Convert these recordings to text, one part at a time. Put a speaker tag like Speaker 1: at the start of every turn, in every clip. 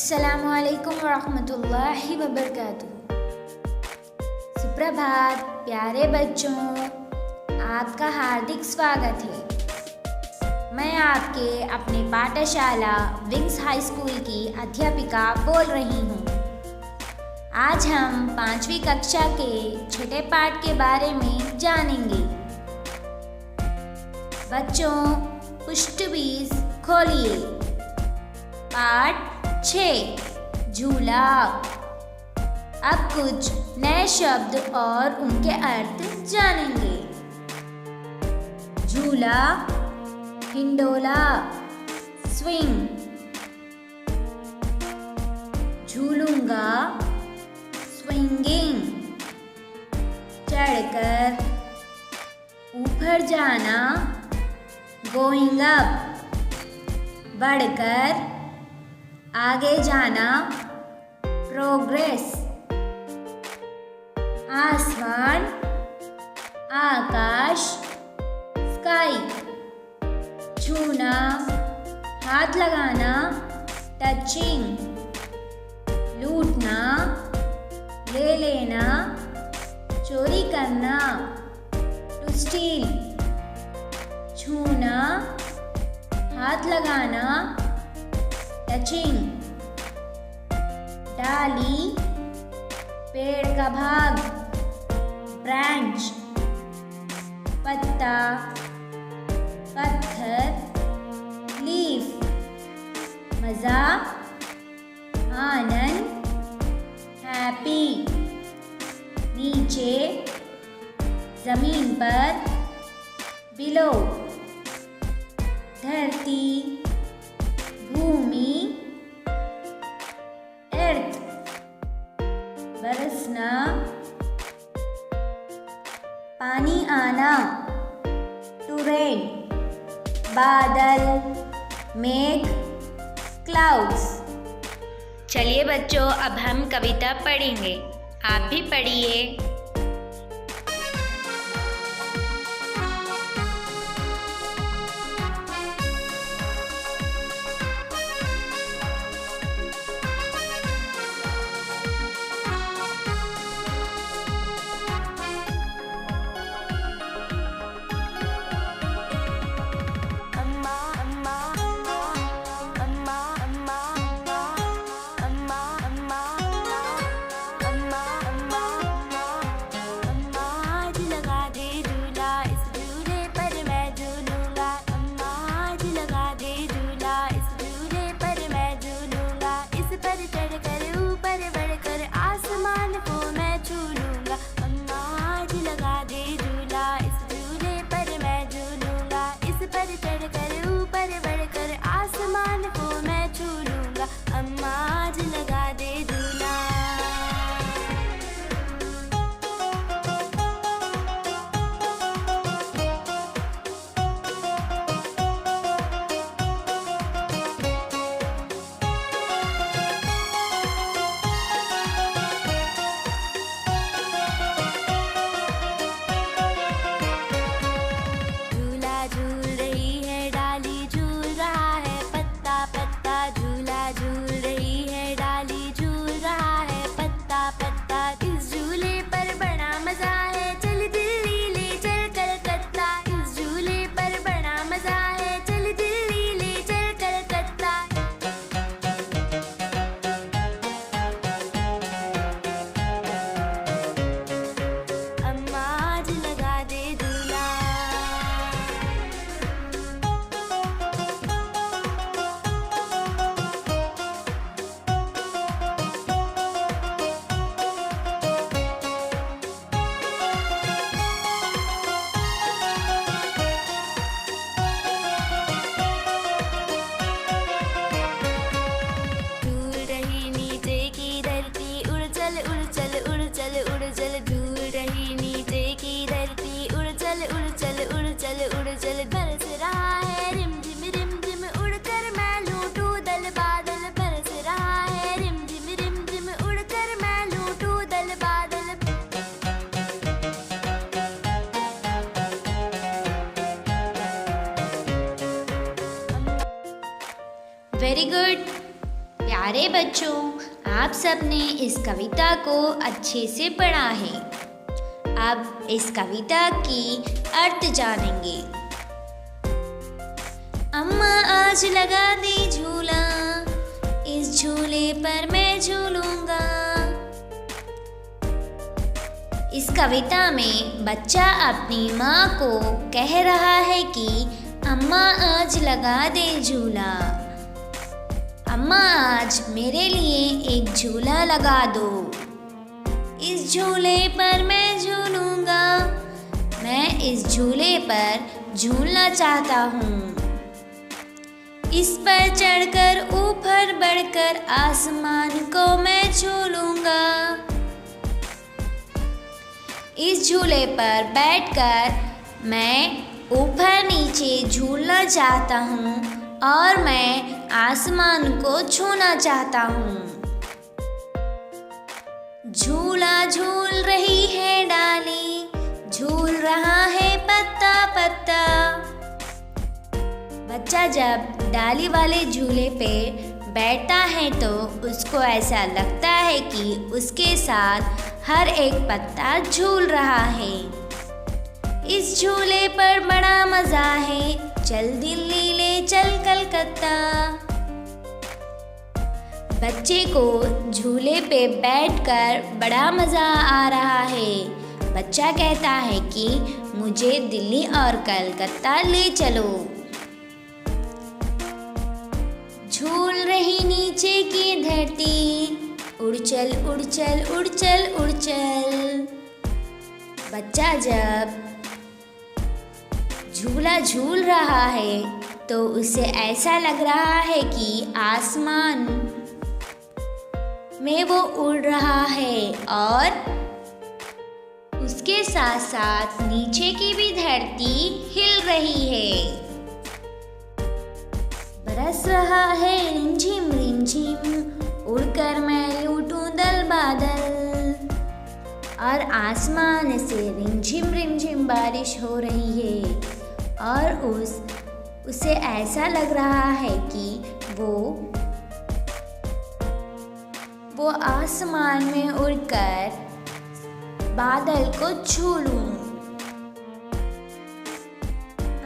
Speaker 1: अस्सलामुअलैकुम वरहमतुल्लाहि वबरकातुहू। सुप्रभात प्यारे बच्चों, आपका हार्दिक स्वागत है। मैं आपके अपने पाठशाला विंग्स हाई स्कूल की अध्यापिका बोल रही हूँ। आज हम 5वीं कक्षा के छठे पाठ के बारे में जानेंगे। बच्चों, पुष्ट 20 खोलिए। पाठ 6 झूला। अब कुछ नए शब्द और उनके अर्थ जानेंगे। झूला, हिंडोला, स्विंग। झूलूंगा, स्विंगिंग। चढ़कर, ऊपर जाना, गोइंग अप। बढ़कर, आगे जाना, प्रोग्रेस। आसमान, आकाश, स्काई। छूना, हाथ लगाना, टचिंग। लूटना, ले लेना, चोरी करना, टू स्टील। छूना, हाथ लगाना, टचिंग। डाली, पेड़ का भाग, ब्रांच। पत्ता, पत्थर, लीफ। मज़ा, आनंद, हैप्पी। नीचे, ज़मीन पर, बिलो। धरती, भूमि, अर्थ। बरसना, पानी आना, टू रेन। बादल, मेघ, क्लाउड्स। चलिए बच्चों, अब हम कविता पढ़ेंगे। आप भी पढ़िए। Very good. प्यारे बच्चों, आप सबने इस कविता को अच्छे से पढ़ा है। अब इस कविता की अर्थ जानेंगे। अम्मा आज लगा दे झूला, इस झूले पर मैं झूलूंगा। इस कविता में बच्चा अपनी माँ को कह रहा है कि अम्मा आज लगा दे झूला। अम्मा आज मेरे लिए एक झूला लगा दो। इस झूले पर मैं झूलूंगा। मैं इस झूले पर झूलना चाहता हूँ। इस पर चढ़कर ऊपर बढ़कर आसमान को मैं झूलूंगा। इस झूले पर बैठकर मैं ऊपर नीचे झूलना चाहता हूँ और मैं आसमान को छूना चाहता हूँ। झूला झूल रही है डाली, झूल रहा है पत्ता पत्ता। बच्चा जब डाली वाले झूले पे बैठता है तो उसको ऐसा लगता है कि उसके साथ हर एक पत्ता झूल रहा है। इस झूले पर बड़ा मजा है, चल दिल्ली ले चल कलकत्ता। बच्चे को झूले पे बैठकर बड़ा मजा आ रहा है। बच्चा कहता है कि मुझे दिल्ली और कलकत्ता ले चलो। झूल रही नीचे की धरती, उड़ चल उड़ चल उड़ चल उड़ चल। बच्चा जब झूला झूल रहा है तो उसे ऐसा लग रहा है कि आसमान में वो उड़ रहा है और उसके साथ साथ नीचे की भी धरती हिल रही है। बरस रहा है रिमझिम रिमझिम, उड़कर मैं लूटूं दल बादल। और आसमान से रिमझिम रिमझिम बारिश हो रही है और उसे ऐसा लग रहा है कि वो आसमान में उड़कर बादल को छू लूं।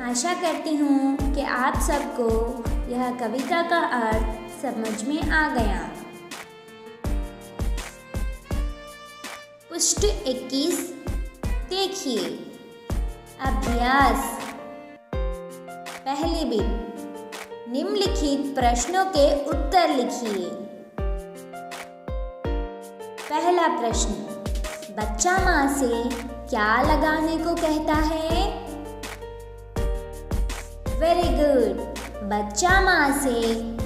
Speaker 1: आशा करती हूँ कि आप सबको यह कविता का अर्थ समझ में आ गया। पृष्ठ 21 देखिए। अभ्यास पहली बिट, निम्नलिखित प्रश्नों के उत्तर लिखिए। पहला प्रश्न, बच्चा माँ से क्या लगाने को कहता है? वेरी गुड, बच्चा माँ से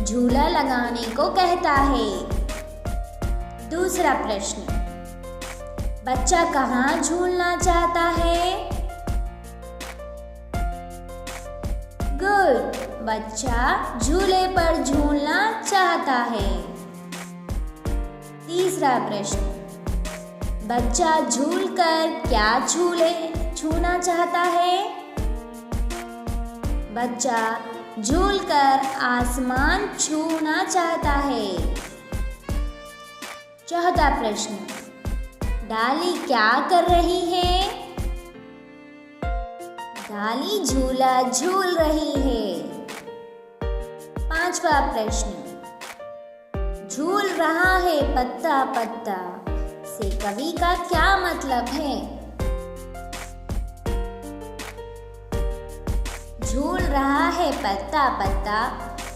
Speaker 1: झूला लगाने को कहता है। दूसरा प्रश्न, बच्चा कहाँ झूलना चाहता है? गुड, बच्चा झूले पर झूलना चाहता है। तीसरा प्रश्न, बच्चा झूलकर क्या छूना चाहता है? बच्चा झूलकर आसमान छूना चाहता है। चौथा प्रश्न, डाली क्या कर रही है? डाली झूला झूल रही है। पांचवा प्रश्न, झूल रहा है पत्ता पत्ता से कवि का क्या मतलब है? झूल रहा है पत्ता पत्ता,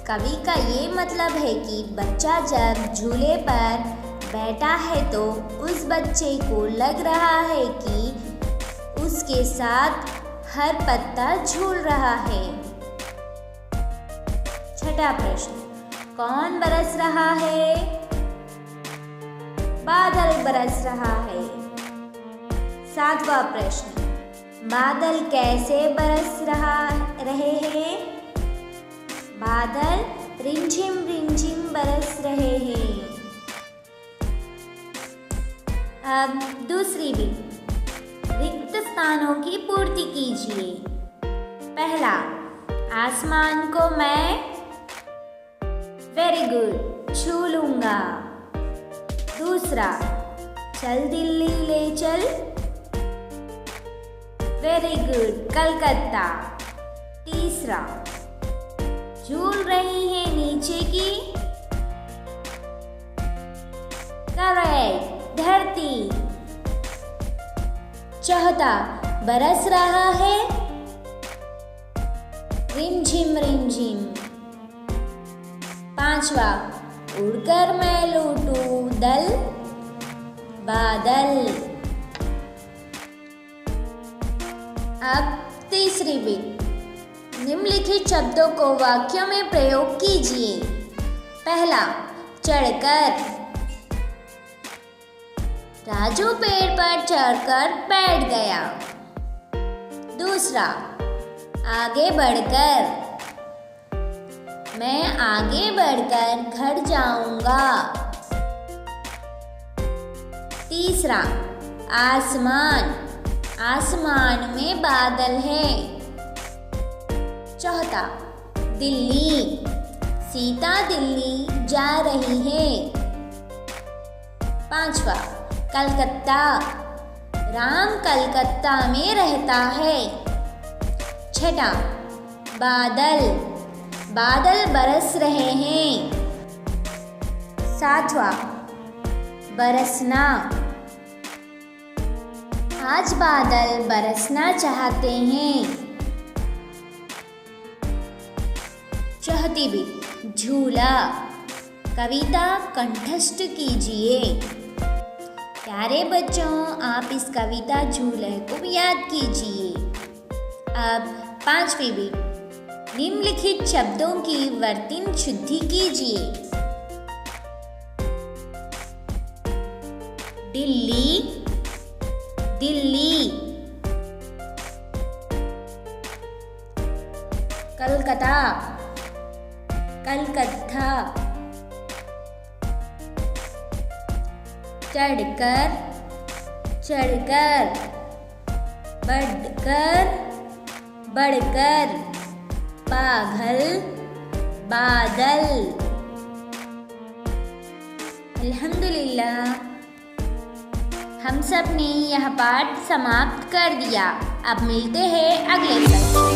Speaker 1: कवि का ये मतलब है कि बच्चा जब झूले पर बैठा है तो उस बच्चे को लग रहा है कि उसके साथ हर पत्ता झूल रहा है। छठा प्रश्न, कौन बरस रहा है? बादल बरस रहा है। सातवां प्रश्न, बादल कैसे बरस रहे हैं? बादल रिमझिम रिमझिम बरस रहे हैं। अब दूसरी बिट, रिक्त स्थानों की पूर्ति कीजिए। पहला, आसमान को मैं वेरी गुड, छू लूंगा। दूसरा, चल दिल्ली ले चल। Very good, Calcutta. तीसरा, झूल रही है नीचे की। करेक्ट, धरती। चौथा, बरस रहा है। रिमझिम रिमझिम। पांचवा, उड़कर मैं लूटूं दल बादल। अब तीसरी बिट। निम्नलिखित शब्दों को वाक्यों में प्रयोग कीजिए। पहला, चढ़कर। राजू पेड़ पर चढ़कर बैठ गया। दूसरा, आगे बढ़कर। मैं आगे बढ़कर घर जाऊंगा। तीसरा, आसमान। आसमान में बादल है। चौथा, दिल्ली। सीता दिल्ली जा रही है। पांचवा, कलकत्ता। राम कलकत्ता में रहता है। छठा, बादल। बादल बरस रहे हैं। सातवां, बरसना। आज बादल बरसना चाहते हैं। चौथी बिट, झूला। कविता कंठस्थ कीजिए। प्यारे बच्चों, आप इस कविता झूले को याद कीजिए। अब पांचवी बिट। निम्नलिखित शब्दों की वर्तनी शुद्धि कीजिए। दिल्ली, दिल्ली। कलकत्ता, कलकत्ता। चढ़कर, चढ़कर। बढ़कर, बढ़कर। पागल, बादल। अल्हम्दुलिल्लाह, हम सब ने यह पाठ समाप्त कर दिया। अब मिलते हैं अगले कक्षा।